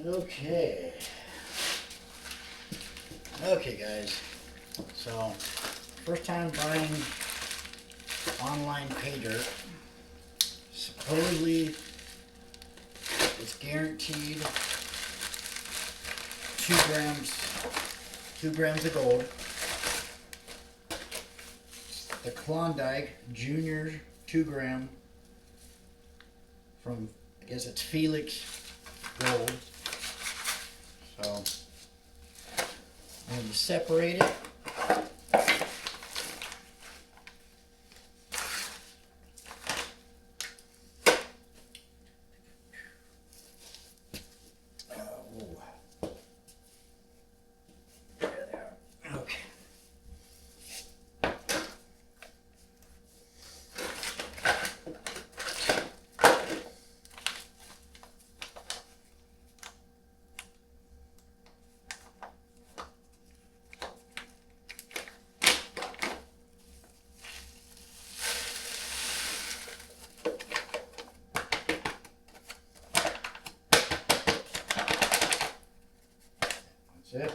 Okay. Okay, guys. So, first time buying online Paydirt. Supposedly, it's guaranteed 2 grams of gold. The Klondike Junior 2 gram from, I guess it's Felix Gold. So, I'm going to separate it. Okay. That's it.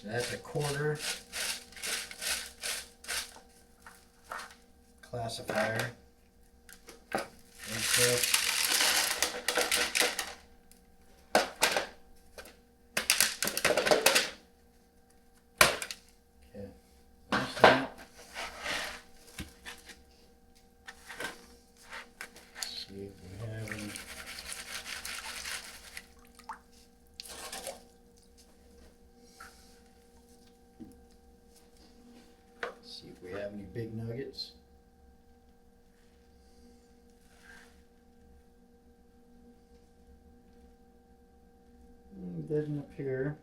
So that's a quarter classifier. That's it. Okay, that's that. See if we have any. See if we have any big nuggets. Doesn't appear.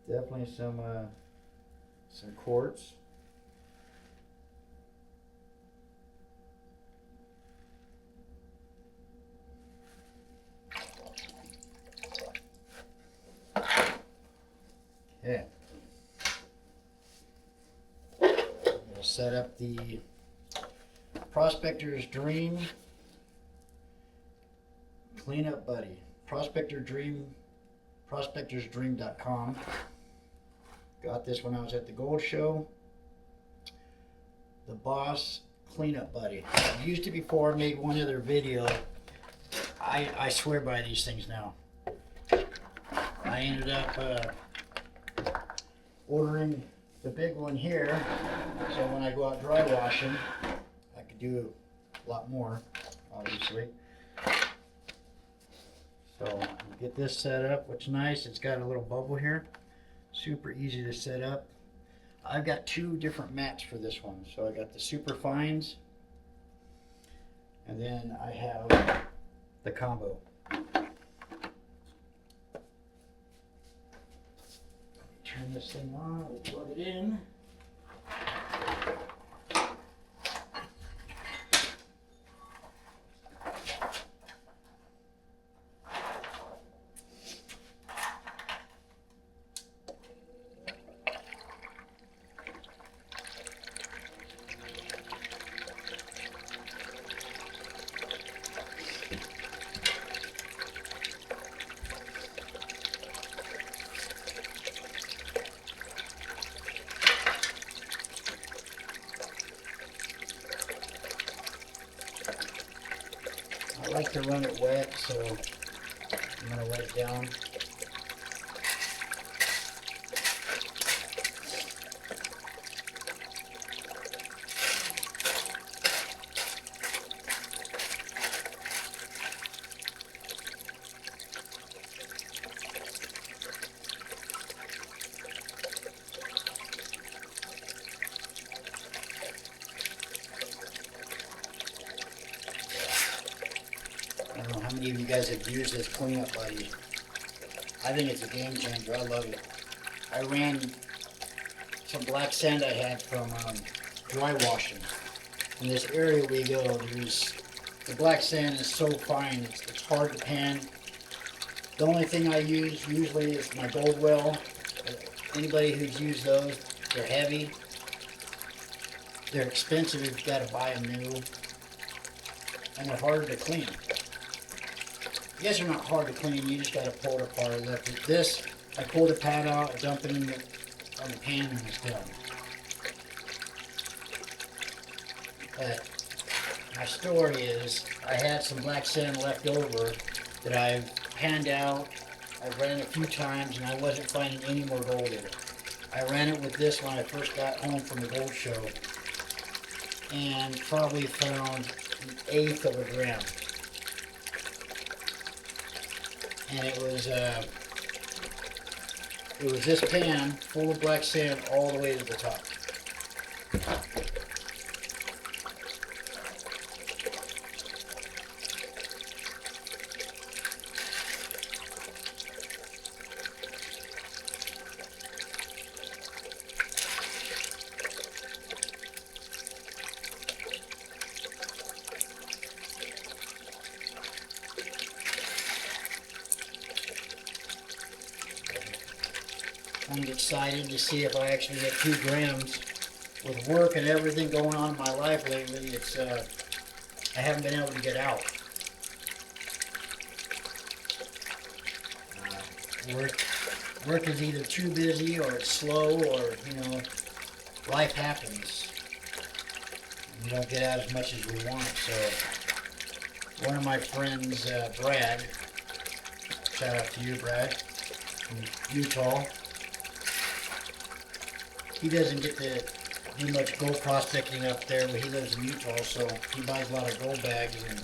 Definitely some quartz. Okay. We'll set up the Prospector's Dream Cleanup Buddy. prospectorsdream.com. Got this when I was at the gold show. The Boss Cleanup Buddy. I've used it before, made one other video. I swear by these things now. I ended up ordering the big one here, so when I go out dry washing, I could do a lot more, obviously. So get this set up. What's nice, it's got a little bubble here. Super easy to set up. I've got 2 different mats for this one. So I got the super fines, and then I have the combo. Turn this thing on, we'll plug it in. I like to run it wet, so I'm going to wet it down. I don't know how many of you guys have used this cleanup buddy. I think it's a game changer. I love it. I ran some black sand I had from dry washing. In this area we go, the black sand is so fine, it's hard to pan. The only thing I use usually is my gold well. Anybody who's used those, They're heavy. They're expensive if you've got to buy them new. And they're harder to clean. I guess they're not hard to clean. You just got to pull it apart and lift it. This, I pull the pad out, I dump it on the pan, and it's done. But my story is, I had some black sand left over that I've panned out. I've ran it a few times, and I wasn't finding any more gold in it. I ran it with this when I first got home from the gold show, and probably found an eighth of a gram. And it was this pan full of black sand all the way to the top. I'm excited to see if I actually get 2 grams. With work and everything going on in my life lately, it's I haven't been able to get out. Work is either too busy or it's slow, or life happens. We don't get out as much as we want. So one of my friends, Brad, shout out to you, Brad, from Utah. He doesn't get to do much gold prospecting up there, but he lives in Utah, so he buys a lot of gold bags, and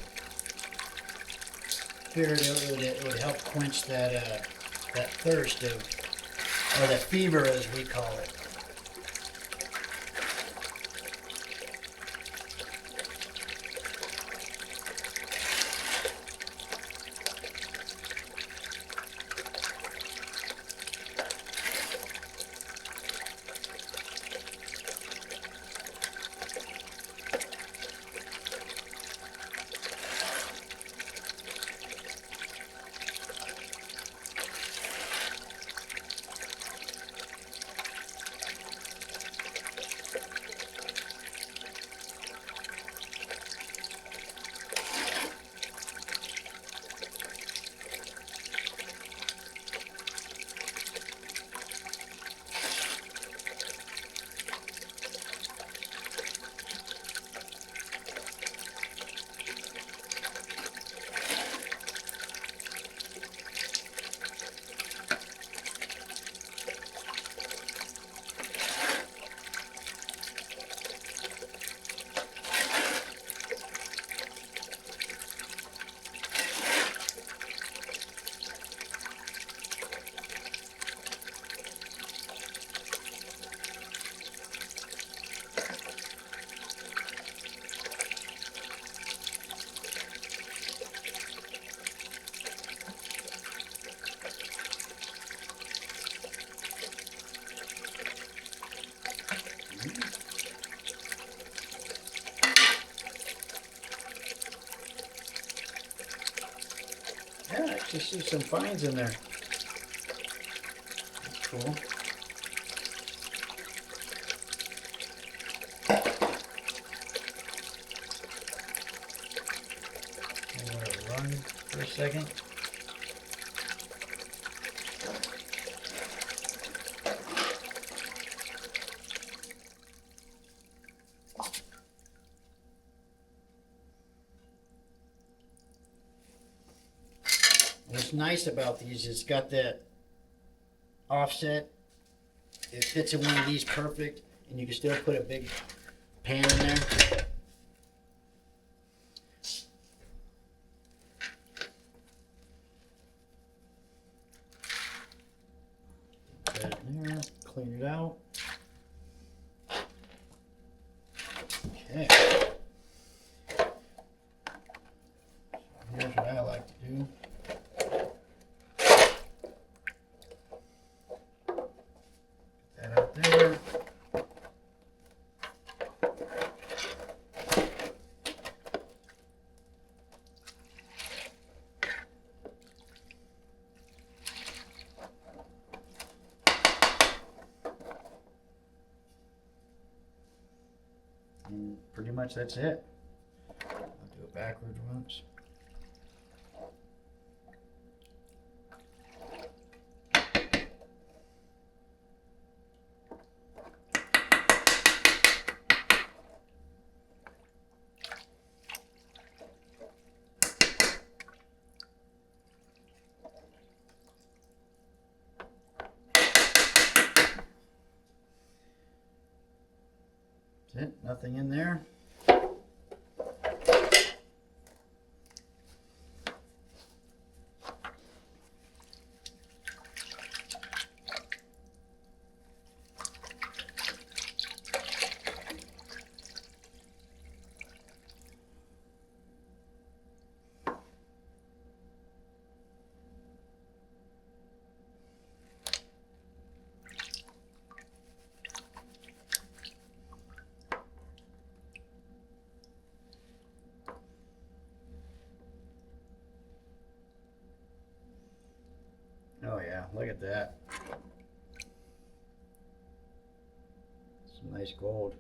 figured it would help quench that thirst or that fever, as we call it. Yeah, I actually see some fines in there. That's cool. I'm going to run for a second. What's nice about these is it's got that offset. It fits in one of these perfect, and you can still put a big pan in there. Put it in there, clean it out. Okay. So here's what I like to do. That out there. And pretty much that's it. I'll do it backwards once. That's it, nothing in there. Oh yeah, look at that. Some nice gold.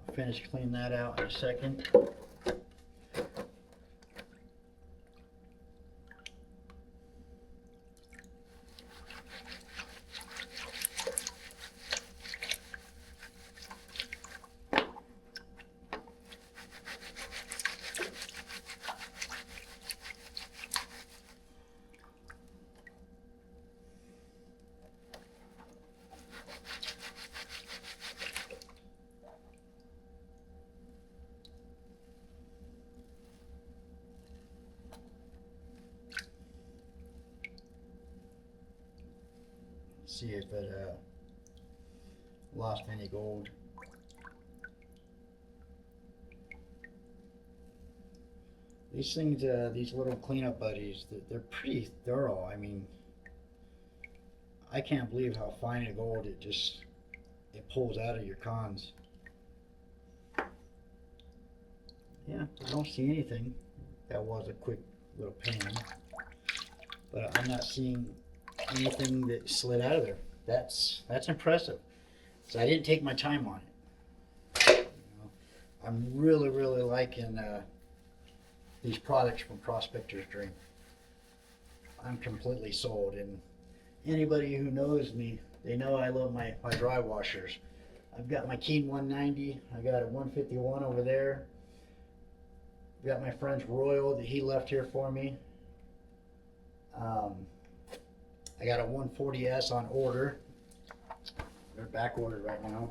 I'll finish cleaning that out in a second. See if it lost any gold. These things, these little cleanup buddies, they're pretty thorough. I mean, I can't believe how fine a gold it pulls out of your cons. Yeah, I don't see anything. That was a quick little pan, but I'm not seeing anything that slid out of there. That's impressive. So I didn't take my time on it. You know, I'm really liking these products from Prospector's Dream. I'm completely sold, and anybody who knows me, they know I love my dry washers. I've got my Keen 190. I got a 151 over there. I've got my friend's Royal that he left here for me. I got a 140S on order. They're back ordered right now.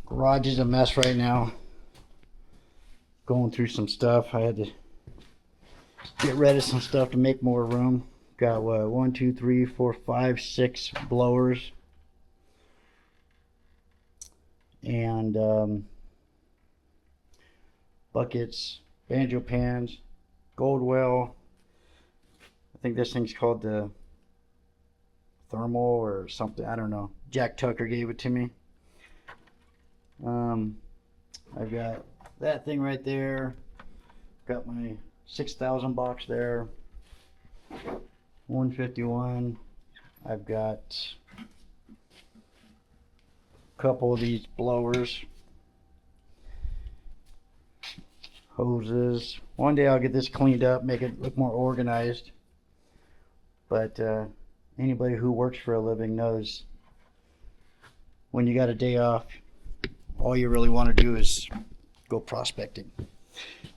Garage is a mess right now. Going through some stuff. I had to get rid of some stuff to make more room. Got what, 1, 2, 3, 4, 5, 6 blowers. And buckets, banjo pans, gold well. I think this thing's called the thermal or something. I don't know. Jack Tucker gave it to me. I've got that thing right there. Got my 6,000 box there. 151. I've got a couple of these blowers. Hoses. One day I'll get this cleaned up, make it look more organized. But anybody who works for a living knows when you got a day off, all you really want to do is go prospecting.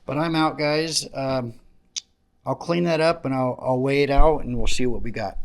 But I'm out, guys. I'll clean that up and I'll weigh it out and we'll see what we got.